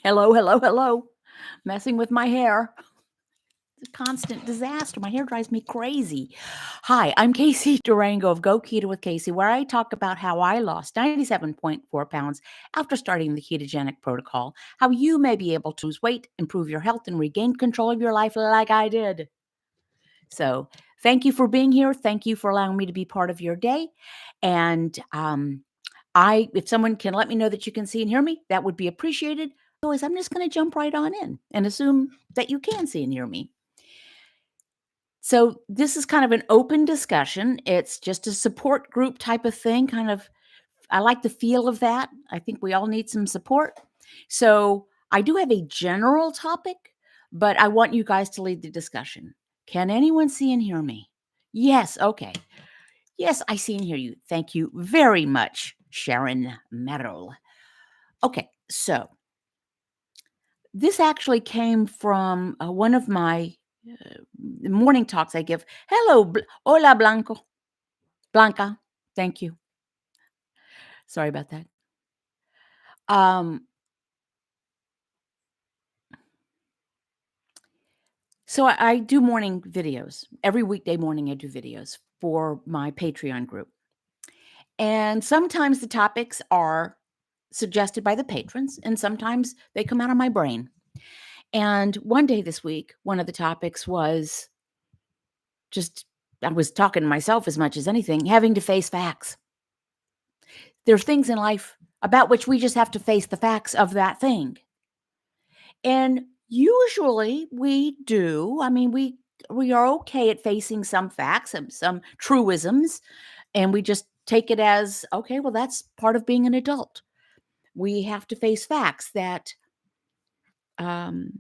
Hello, hello, hello. Messing with my hair. It's a constant disaster. My hair drives me crazy. Hi, I'm Casey Durango of Go Keto with Casey, where I talk about how I lost 97.4 pounds after starting the ketogenic protocol, how you may be able to lose weight, improve your health, and regain control of your life like I did. So, thank you for being here. Thank you for allowing me to be part of your day. And if someone can let me know that you can see and hear me, that would be appreciated. Otherwise, I'm just going to jump right on in and assume that you can see and hear me. So, this is kind of an open discussion. It's just a support group type of thing. I like the feel of that. I think we all need some support. So, I do have a general topic, but I want you guys to lead the discussion. Can anyone see and hear me? Yes. Okay. Yes, I see and hear you. Thank you very much, Sharon Merrill. Okay. So, this actually came from one of my morning talks I give. Hello, hola, Blanca. Thank you. Sorry about that. Um, so I do morning videos. Every weekday morning, I do videos for my Patreon group. And sometimes the topics are suggested by the patrons, and sometimes they come out of my brain. And one day this week, one of the topics was just, I was talking to myself as much as anything, having to face facts. There's things in life about which we just have to face the facts of that thing. And usually we do. I mean, we are okay at facing some facts and some truisms, and we just take it as, okay, well, that's part of being an adult. We have to face facts that um,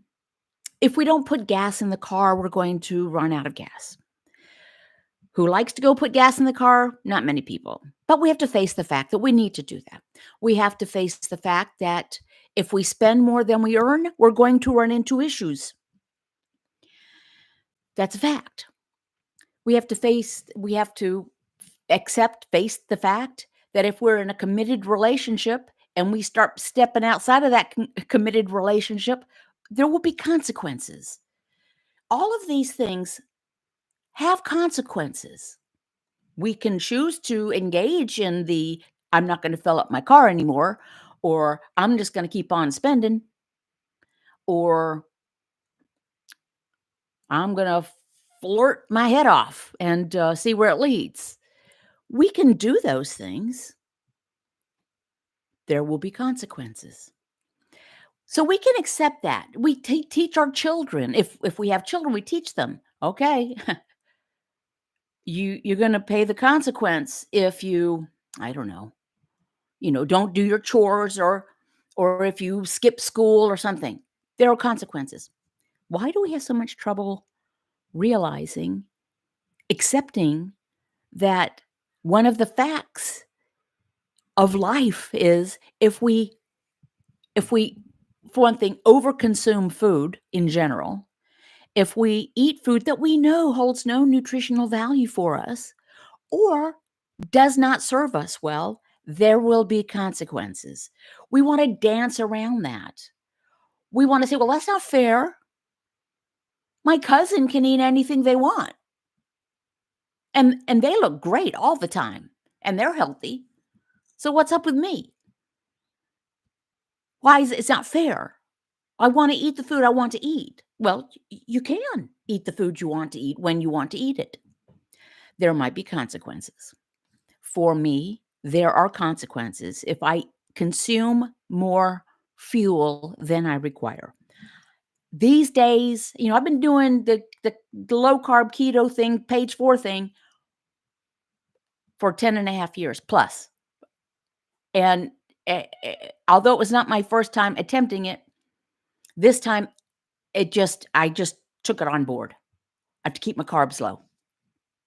if we don't put gas in the car, we're going to run out of gas. Who likes to go put gas in the car? Not many people. But we have to face the fact that we need to do that. We have to face the fact that if we spend more than we earn, we're going to run into issues. That's a fact. We have to face the fact that if we're in a committed relationship and we start stepping outside of that committed relationship, there will be consequences. All of these things have consequences. We can choose to engage in the I'm not going to fill up my car anymore, or I'm just going to keep on spending, or I'm going to flirt my head off and see where it leads. We can do those things. There will be consequences. So we can accept that. We teach our children. If we have children, we teach them. Okay, you're going to pay the consequence if you, I don't know, don't do your chores or if you skip school or something. There are consequences. Why do we have so much trouble realizing, accepting that one of the facts of life is if we for one thing overconsume food in general, if we eat food that we know holds no nutritional value for us or does not serve us well, there will be consequences. We want to dance around that. We want to say, well, that's not fair. My cousin can eat anything they want. And they look great all the time and they're healthy. So what's up with me? Why is it's not fair? I want to eat the food I want to eat. Well, you can eat the food you want to eat when you want to eat it. There might be consequences. For me, there are consequences if I consume more fuel than I require. These days, I've been doing the low carb keto thing, page 4 thing for 10 and a half years plus. And although it was not my first time attempting it, this time I just took it on board. I have to keep my carbs low.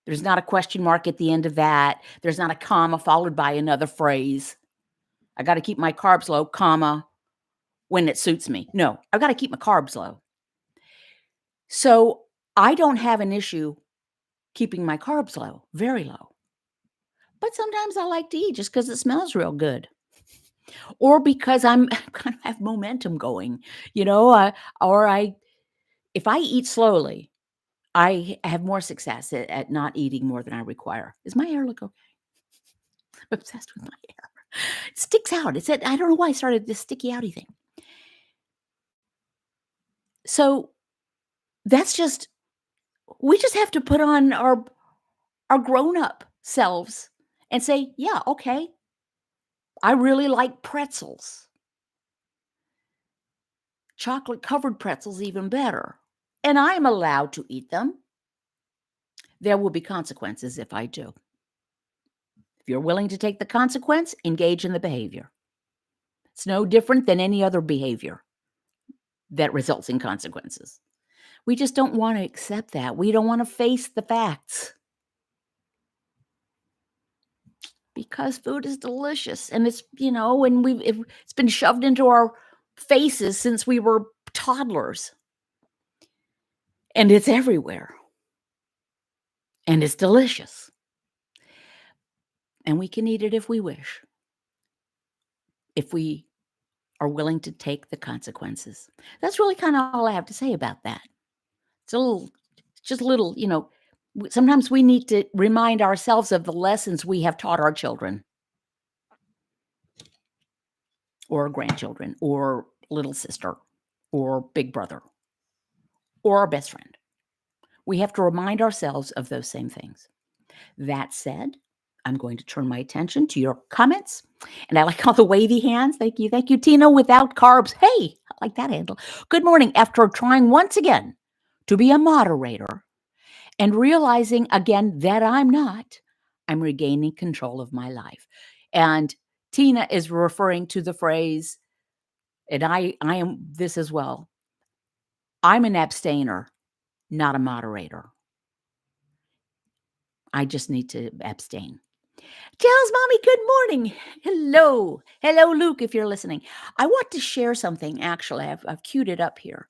There's not a question mark at the end of that. There's not a comma followed by another phrase. I got to keep my carbs low, comma, when it suits me. No, I've got to keep my carbs low. So I don't have an issue keeping my carbs low, very low. But sometimes I like to eat just because it smells real good. or because I'm kind of have momentum going, you know, or if I eat slowly, have more success at not eating more than I require. Does my hair look okay? I'm obsessed with my hair. It sticks out. I don't know why I started this sticky outy thing. So that's just we just have to put on our grown up selves and say, yeah, okay, I really like pretzels. Chocolate covered pretzels, even better. And I'm allowed to eat them. There will be consequences if I do. If you're willing to take the consequence, engage in the behavior. It's no different than any other behavior that results in consequences. We just don't want to accept that. We don't want to face the facts because food is delicious and it's been shoved into our faces since we were toddlers and it's everywhere and it's delicious and we can eat it if we wish, if we are willing to take the consequences. That's really kind of all I have to say about that. It's a little, just a little, sometimes we need to remind ourselves of the lessons we have taught our children or grandchildren or little sister or big brother or our best friend. We have to remind ourselves of those same things. That said, I'm going to turn my attention to your comments. And I like all the wavy hands. Thank you. Thank you, Tina. Without carbs. Hey, I like that handle. Good morning. After trying once again to be a moderator and realizing again that I'm regaining control of my life. And Tina is referring to the phrase, and I am this as well. I'm an abstainer, not a moderator. I just need to abstain. Jill's mommy, good morning. Hello. Hello, Luke, if you're listening. I want to share something, actually. I've queued it up here.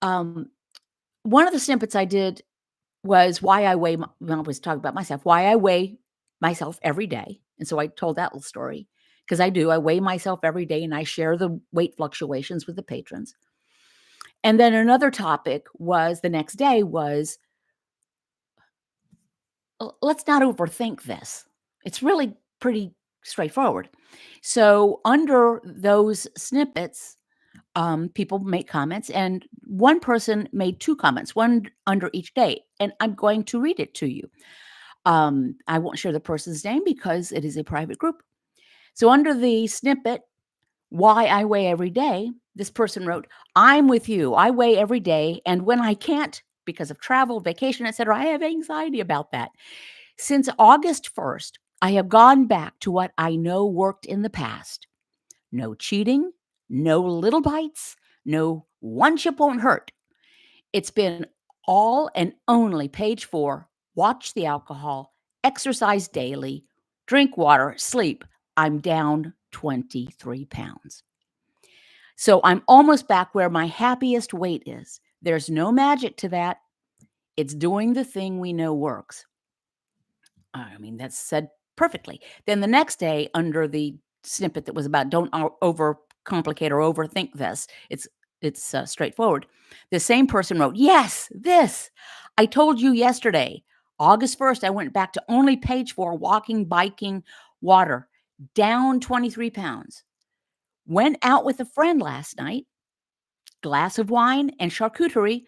Um, one of the snippets I did was why I weigh, when I was talking about myself, why I weigh myself every day. And so I told that little story because I do. I weigh myself every day and I share the weight fluctuations with the patrons. And then another topic was the next day was let's not overthink this. It's really pretty straightforward. So under those snippets, people make comments, and one person made two comments, one under each day, and I'm going to read it to you. I won't share the person's name because it is a private group. So under the snippet, why I weigh every day, this person wrote, I'm with you. I weigh every day, and when I can't because of travel, vacation, etc., I have anxiety about that. Since August 1st, I have gone back to what I know worked in the past. No cheating, no little bites, no one chip won't hurt. It's been all and only page 4, watch the alcohol, exercise daily, drink water, sleep. I'm down 23 pounds. So I'm almost back where my happiest weight is. There's no magic to that. It's doing the thing we know works. I mean, that's said perfectly. Then the next day, under the snippet that was about don't overcomplicate or overthink this, it's straightforward. The same person wrote, yes, this. I told you yesterday, August 1st, I went back to only page 4, walking, biking, water, down 23 pounds. Went out with a friend last night, glass of wine and charcuterie.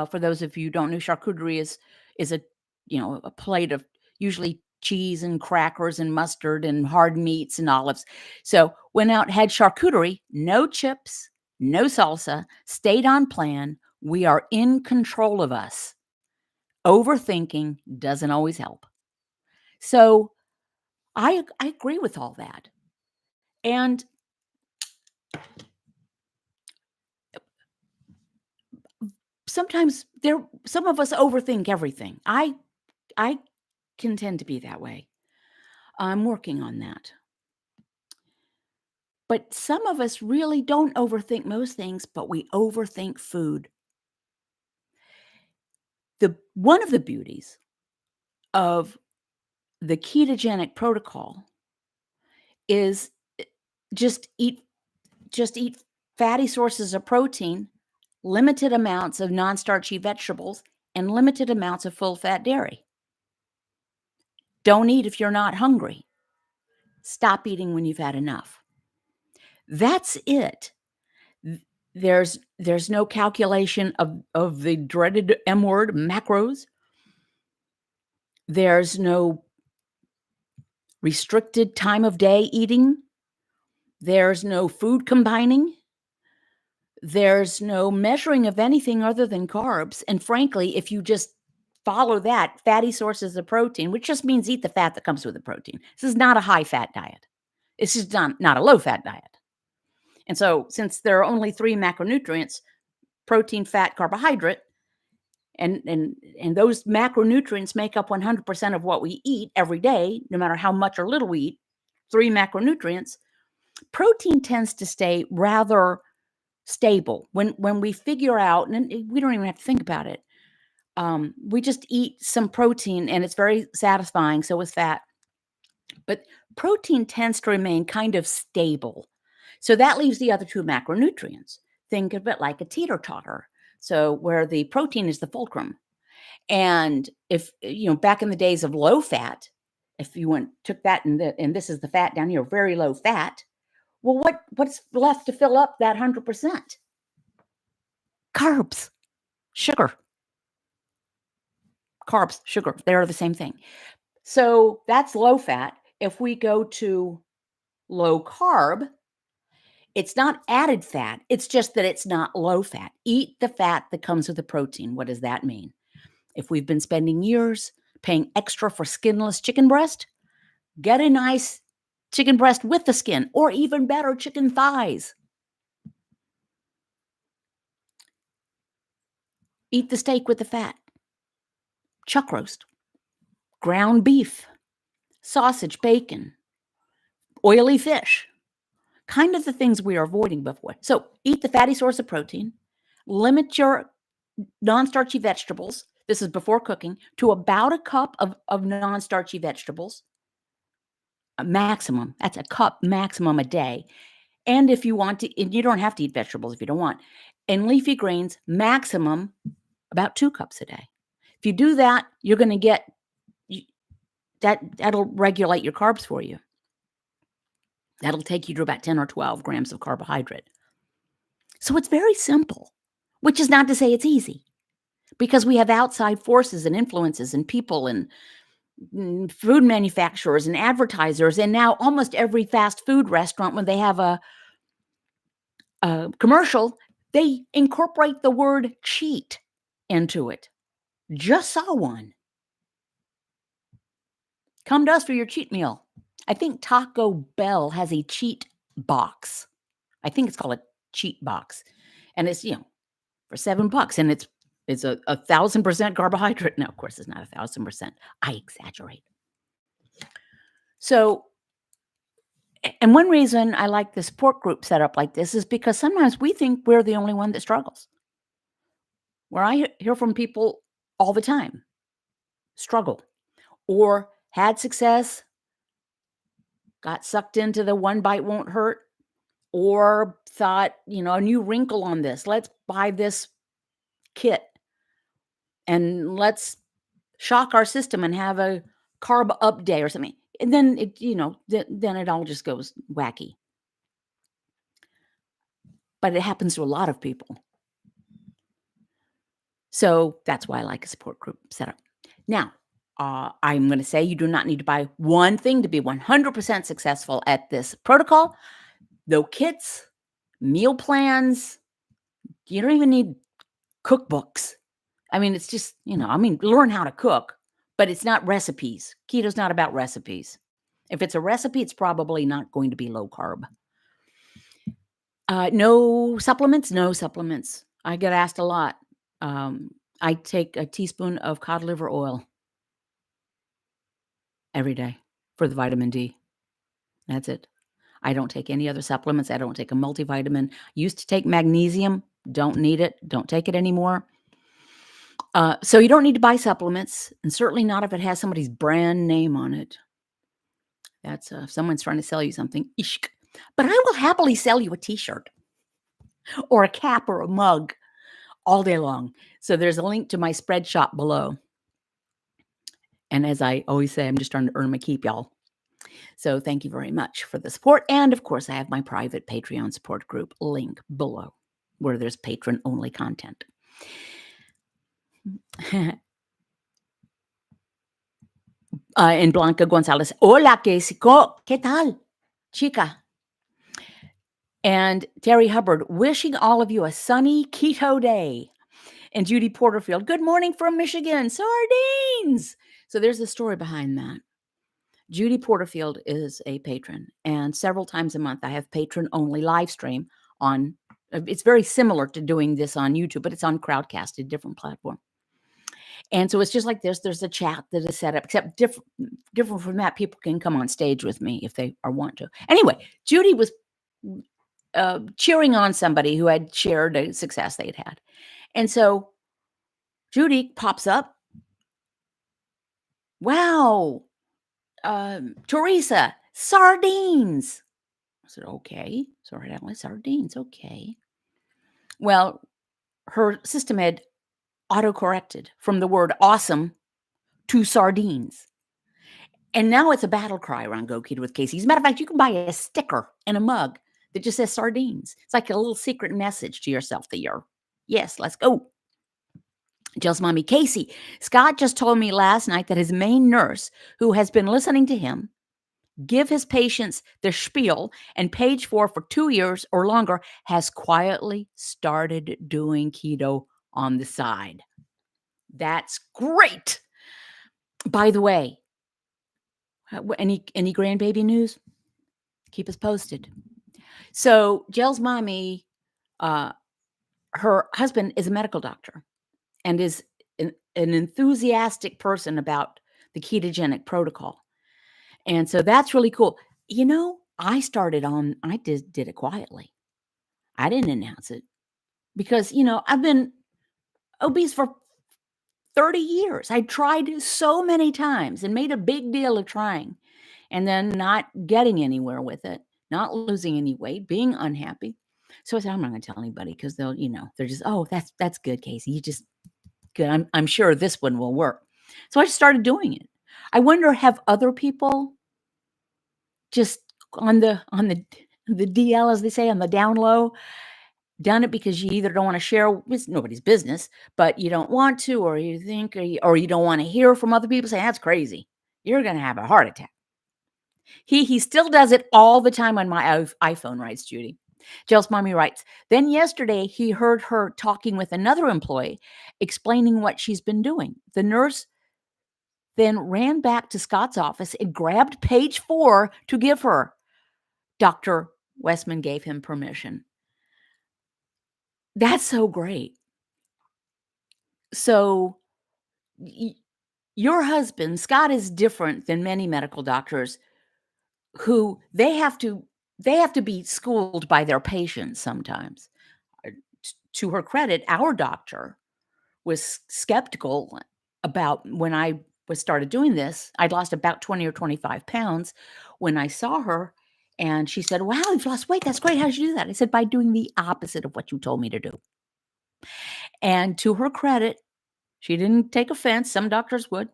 For those of you who don't know, charcuterie is a plate of usually cheese and crackers and mustard and hard meats and olives. So went out, had charcuterie, no chips, no salsa, stayed on plan. We are in control of us. Overthinking doesn't always help. So I agree with all that. And sometimes some of us overthink everything. I can tend to be that way. I'm working on that. But some of us really don't overthink most things, but we overthink food. One of the beauties of the ketogenic protocol is just eat fatty sources of protein, limited amounts of non-starchy vegetables, and limited amounts of full-fat dairy. Don't eat if you're not hungry. Stop eating when you've had enough. That's it. There's no calculation of the dreaded M word, macros. There's no restricted time of day eating. There's no food combining. There's no measuring of anything other than carbs. And frankly, if you just follow that, fatty sources of protein, which just means eat the fat that comes with the protein. This is not a high-fat diet. This is not a low-fat diet. And so since there are only 3 macronutrients, protein, fat, carbohydrate, and those macronutrients make up 100% of what we eat every day, no matter how much or little we eat, 3 macronutrients, protein tends to stay rather stable. When we figure out, and we don't even have to think about it, we just eat some protein and it's very satisfying, so is fat. But protein tends to remain kind of stable. So that leaves the other 2 macronutrients. Think of it like a teeter-totter. So where the protein is the fulcrum. And if, back in the days of low fat, if you took that and this is the fat down here, very low fat, well, what's left to fill up that 100%? Carbs, sugar. Carbs, sugar, they're the same thing. So that's low fat. If we go to low carb, it's not added fat. It's just that it's not low fat. Eat the fat that comes with the protein. What does that mean? If we've been spending years paying extra for skinless chicken breast, get a nice chicken breast with the skin, or even better, chicken thighs. Eat the steak with the fat. Chuck roast, ground beef, sausage, bacon, oily fish. Kind of the things we are avoiding before. So eat the fatty source of protein, limit your non-starchy vegetables, this is before cooking, to about a cup of non-starchy vegetables, a maximum. That's a cup maximum a day. And if you want to, and you don't have to eat vegetables if you don't want. And leafy greens, maximum about 2 cups a day. If you do that, you're going to get that'll regulate your carbs for you. That'll take you to about 10 or 12 grams of carbohydrate. So it's very simple, which is not to say it's easy, because we have outside forces and influences and people and food manufacturers and advertisers. And now almost every fast food restaurant, when they have a commercial, they incorporate the word cheat into it. Just saw one. Come to us for your cheat meal. I think Taco Bell has a cheat box. I think it's called a cheat box. And it's, for $7. And it's a 1,000% carbohydrate. No, of course, it's not 1,000%. I exaggerate. So, and one reason I like the support group set up like this is because sometimes we think we're the only one that struggles. Where I hear from people all the time, struggle, or had success, got sucked into the one bite won't hurt, or thought, a new wrinkle on this. Let's buy this kit and let's shock our system and have a carb up day or something. And then then it all just goes wacky. But it happens to a lot of people. So that's why I like a support group setup. Now, I'm going to say you do not need to buy one thing to be 100% successful at this protocol. No kits, meal plans. You don't even need cookbooks. I mean, it's just, learn how to cook, but it's not recipes. Keto's not about recipes. If it's a recipe, it's probably not going to be low carb. No supplements? No supplements. I get asked a lot. I take a teaspoon of cod liver oil every day for the vitamin D. That's it. I don't take any other supplements. I don't take a multivitamin. Used to take magnesium. Don't need it. Don't take it anymore. So you don't need to buy supplements, and certainly not if it has somebody's brand name on it. That's if someone's trying to sell you something. Ishk. but I will happily sell you a t-shirt or a cap or a mug all day long. So there's a link to my spread shop below. And as I always say, I'm just trying to earn my keep, y'all. So thank you very much for the support. And of course, I have my private Patreon support group link below where there's patron-only content. And Blanca Gonzalez, hola, ¿qué tal, chica? And Terry Hubbard, wishing all of you a sunny keto day. And Judy Porterfield, good morning from Michigan, sardines. So there's the story behind that. Judy Porterfield is a patron, and several times a month I have patron-only live stream on, it's very similar to doing this on YouTube, but it's on Crowdcast, a different platform. And so it's just like this. There's a chat that is set up, except different from that. People can come on stage with me if they want to. Anyway, Judy was cheering on somebody who had shared a success they'd had. And so Judy pops up. Wow, Teresa, sardines. I said, okay. Sorry, I don't like sardines. Okay. Well, her system had auto-corrected from the word awesome to sardines. And now it's a battle cry around Go Keto with Casey. As a matter of fact, you can buy a sticker and a mug that just says sardines. It's like a little secret message to yourself that you're, yes, let's go. Jill's mommy, Casey, Scott just told me last night that his main nurse, who has been listening to him give his patients the spiel and page 4 for 2 years or longer, has quietly started doing keto on the side. That's great. By the way, any grandbaby news? Keep us posted. So Jill's mommy, her husband is a medical doctor and is an enthusiastic person about the ketogenic protocol. And so that's really cool. You know, I did it quietly. I didn't announce it because, I've been obese for 30 years. I tried so many times and made a big deal of trying and then not getting anywhere with it, not losing any weight, being unhappy. So I said, I'm not going to tell anybody because they're just, oh, that's good, Casey. You just good. I'm sure this one will work. So I just started doing it. I wonder, have other people just on the DL, as they say, on the down low, done it because you either don't want to share, it's nobody's business, but you don't want to, or you think, or you don't want to hear from other people saying, that's crazy. You're going to have a heart attack. He still does it all the time on my iPhone, writes Judy. Jill's mommy writes, then yesterday he heard her talking with another employee, explaining what she's been doing. The nurse then ran back to Scott's office and grabbed page 4 to give her. Dr. Westman gave him permission. That's so great. So your husband, Scott, is different than many medical doctors who they have to be schooled by their patients sometimes. To her credit, our doctor was skeptical about when I started doing this. I'd lost about 20 or 25 pounds when I saw her. And she said, wow, you've lost weight. That's great. How did you do that? I said, by doing the opposite of what you told me to do. And to her credit, she didn't take offense. Some doctors would.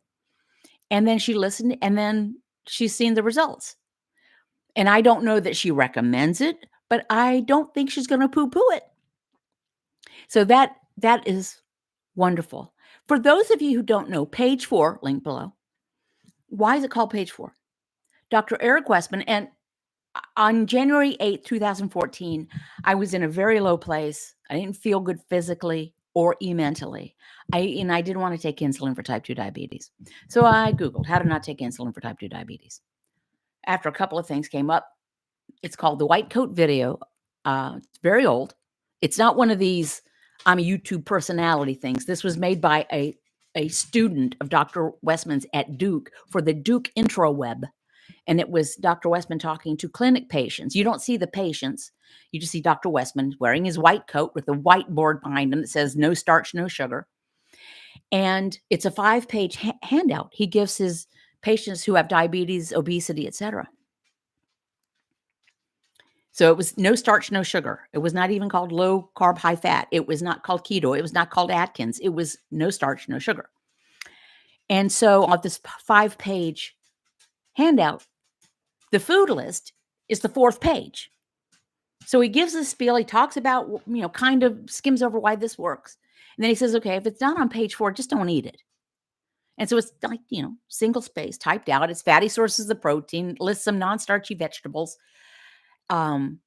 And then she listened, and then she's seen the results. And I don't know that she recommends it, but I don't think she's going to poo-poo it. So that is wonderful. For those of you who don't know, page 4, link below. Why is it called page 4? Dr. Eric Westman, and on January 8th, 2014, I was in a very low place. I didn't feel good physically or mentally. I didn't want to take insulin for type 2 diabetes. So I Googled how to not take insulin for type 2 diabetes. After a couple of things came up, it's called the White Coat video. It's very old. It's not one of these, I'm a YouTube personality things. This was made by a student of Dr. Westman's at Duke for the Duke Intro Web. And it was Dr. Westman talking to clinic patients. You don't see the patients. You just see Dr. Westman wearing his white coat with a whiteboard behind him that says no starch, no sugar. And it's a 5-page handout he gives his patients who have diabetes, obesity, etc. So it was no starch, no sugar. It was not even called low carb, high fat. It was not called keto. It was not called Atkins. It was no starch, no sugar. And so on this 5-page handout, the food list is the 4th page. So he gives a spiel. He talks about, kind of skims over why this works. And then he says, okay, if it's not on page 4, just don't eat it. And so it's like, single space typed out. It's fatty sources of protein, lists some non-starchy vegetables, um,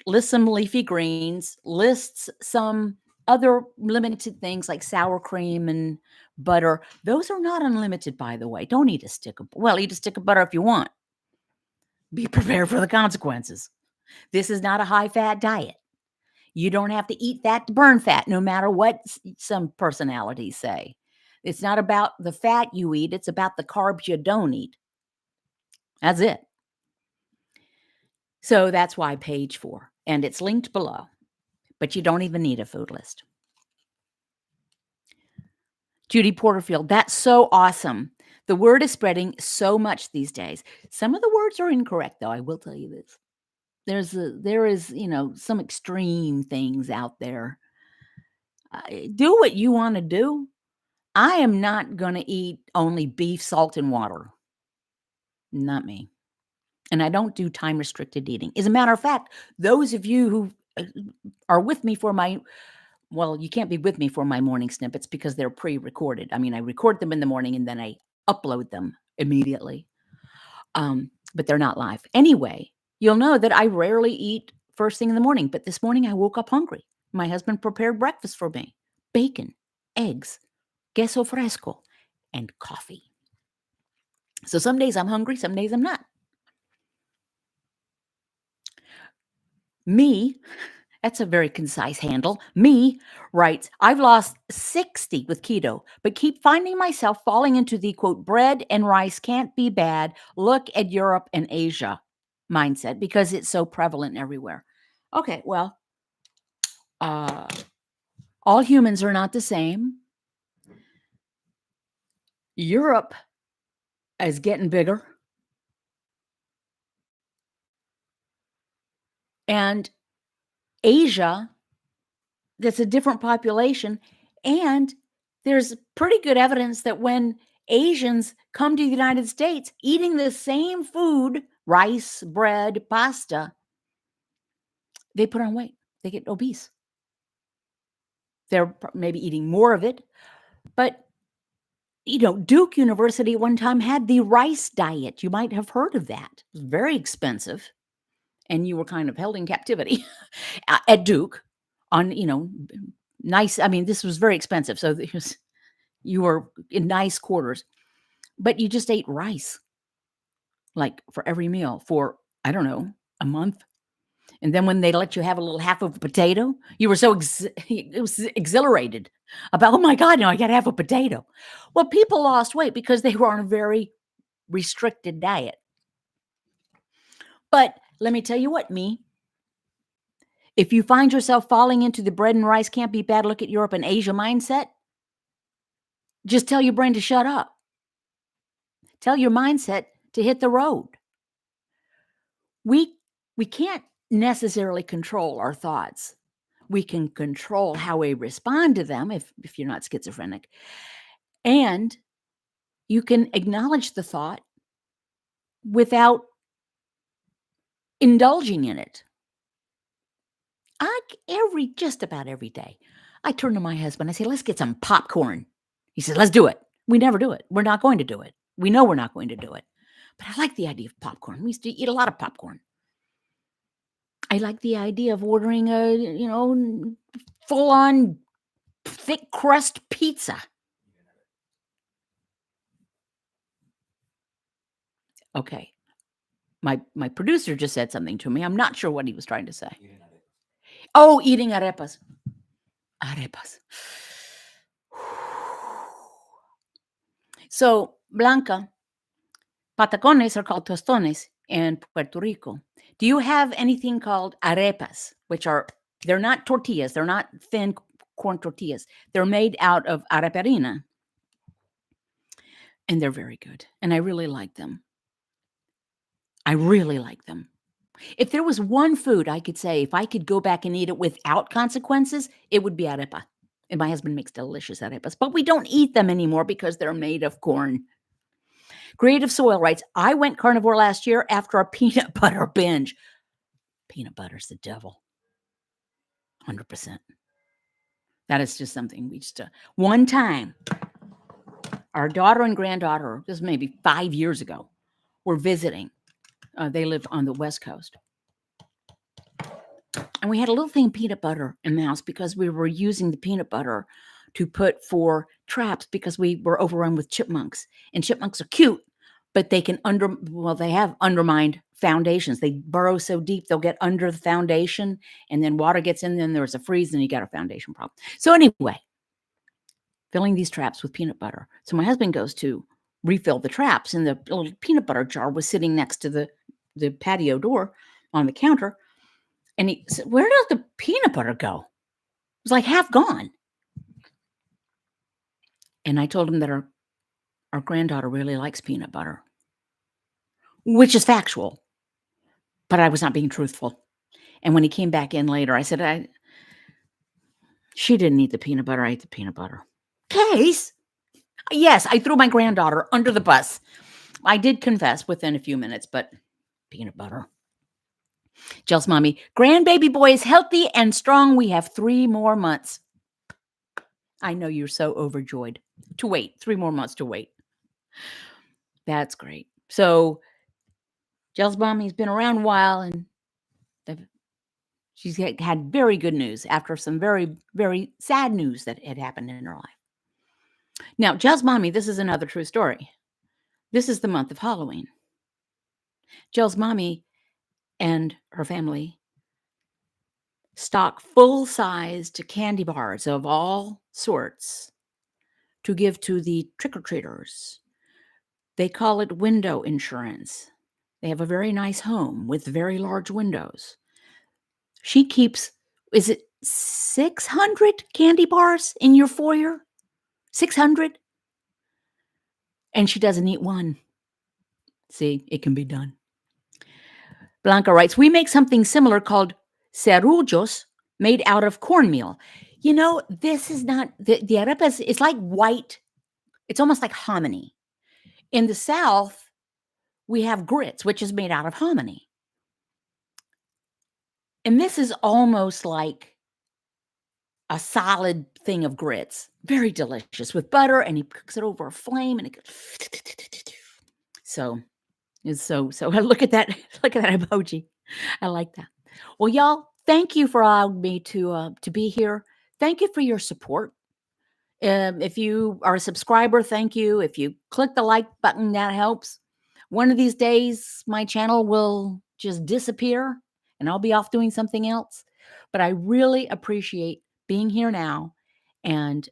lists some leafy greens, lists some other limited things like sour cream and butter. Those are not unlimited, by the way. Don't eat a stick of, eat a stick of butter if you want. Be prepared for the consequences. This is not a high-fat diet. You don't have to eat fat to burn fat, no matter what some personalities say. It's not about the fat you eat. It's about the carbs you don't eat. That's it. So that's why page 4, and it's linked below, but you don't even need a food list. Judy Porterfield, that's so awesome. The word is spreading so much these days. Some of the words are incorrect, though. I will tell you this. There is, some extreme things out there. Do what you want to do. I am not going to eat only beef, salt, and water. Not me. And I don't do time restricted eating. As a matter of fact, those of you who are with me for my, you can't be with me for my morning snippets because they're pre-recorded. I mean, I record them in the morning and then I upload them immediately. But they're not live. Anyway, you'll know that I rarely eat first thing in the morning, but this morning I woke up hungry. My husband prepared breakfast for me: bacon, eggs, queso fresco, and coffee. So some days I'm hungry, some days I'm not. Me, that's a very concise handle. Me writes, I've lost 60 with keto, but keep finding myself falling into the quote, bread and rice can't be bad. Look at Europe and Asia mindset because it's so prevalent everywhere. Okay, well, all humans are not the same. Europe is getting bigger. And Asia, that's a different population. And there's pretty good evidence that when Asians come to the United States eating the same food, rice, bread, pasta, they put on weight. They get obese. They're maybe eating more of it. But, Duke University one time had the rice diet. You might have heard of that. It was very expensive. And you were kind of held in captivity at Duke on, nice. I mean, this was very expensive. So you were in nice quarters, but you just ate rice like for every meal for, I don't know, a month. And then when they let you have a little half of a potato, you were so it was exhilarated about, oh my God, now I got to have a potato. Well, people lost weight because they were on a very restricted diet. But let me tell you what, if you find yourself falling into the bread and rice can't be bad, look at Europe and Asia mindset, just tell your brain to shut up. Tell your mindset to hit the road. We can't necessarily control our thoughts. We can control how we respond to them if you're not schizophrenic. And you can acknowledge the thought without indulging in it. Just about every day, I turn to my husband. I say, let's get some popcorn. He says, let's do it. We never do it. We're not going to do it. We know we're not going to do it. But I like the idea of popcorn. We used to eat a lot of popcorn. I like the idea of ordering a, full-on thick crust pizza. Okay. My producer just said something to me. I'm not sure what he was trying to say. Oh, eating arepas. Arepas. So, Blanca, patacones are called tostones in Puerto Rico. Do you have anything called arepas, they're not tortillas. They're not thin corn tortillas. They're made out of areparina. And they're very good. And I really like them. If there was one food I could say, if I could go back and eat it without consequences, it would be arepa. And my husband makes delicious arepas, but we don't eat them anymore because they're made of corn. Creative Soil writes, I went carnivore last year after a peanut butter binge. Peanut butter's the devil. 100%. That is just something we just, one time, our daughter and granddaughter, this was maybe 5 years ago, were visiting. They lived on the West Coast. And we had a little thing of peanut butter in the house because we were using the peanut butter to put for traps because we were overrun with chipmunks. And chipmunks are cute, but they can they have undermined foundations. They burrow so deep, they'll get under the foundation, and then water gets in, then there's a freeze, and you got a foundation problem. So anyway, filling these traps with peanut butter. So my husband goes to refill the traps, and the little peanut butter jar was sitting next to the patio door on the counter. And he said, where does the peanut butter go? It was like half gone. And I told him that our granddaughter really likes peanut butter, which is factual, but I was not being truthful. And when he came back in later, I said, she didn't eat the peanut butter. I ate the peanut butter. Case? Yes, I threw my granddaughter under the bus. I did confess within a few minutes, but peanut butter. Jill's mommy, grandbaby boy is healthy and strong. We have 3 more months. I know you're so overjoyed to wait. 3 more months to wait. That's great. So Jill's mommy's been around a while, and she's had very good news after some very, very sad news that had happened in her life. Now, Jill's mommy, this is another true story. This is the month of Halloween. Jill's mommy and her family stock full-sized candy bars of all sorts to give to the trick-or-treaters. They call it window insurance. They have a very nice home with very large windows. She keeps, is it 600 candy bars in your foyer? 600? And she doesn't eat one. See, it can be done. Blanca writes, we make something similar called cerullos made out of cornmeal. You know, this is not, the arepas, it's like white. It's almost like hominy. In the South, we have grits, which is made out of hominy. And this is almost like a solid thing of grits. Very delicious with butter, and he cooks it over a flame, and it goes. So it's so look at that. Look at that emoji. I like that. Well, y'all, thank you for allowing me to be here. Thank you for your support. If you are a subscriber, thank you. If you click the like button, that helps. One of these days, my channel will just disappear and I'll be off doing something else. But I really appreciate being here now and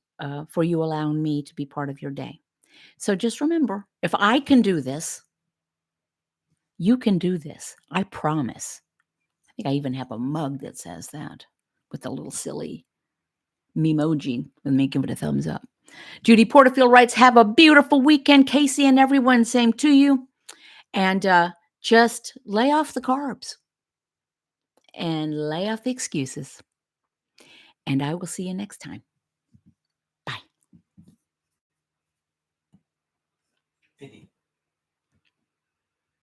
for you allowing me to be part of your day. So just remember, if I can do this, you can do this. I promise. I think I even have a mug that says that with a little silly memoji with me giving it a thumbs up. Judy Porterfield writes, have a beautiful weekend, Casey and everyone. Same to you. And just lay off the carbs and lay off the excuses. And I will see you next time.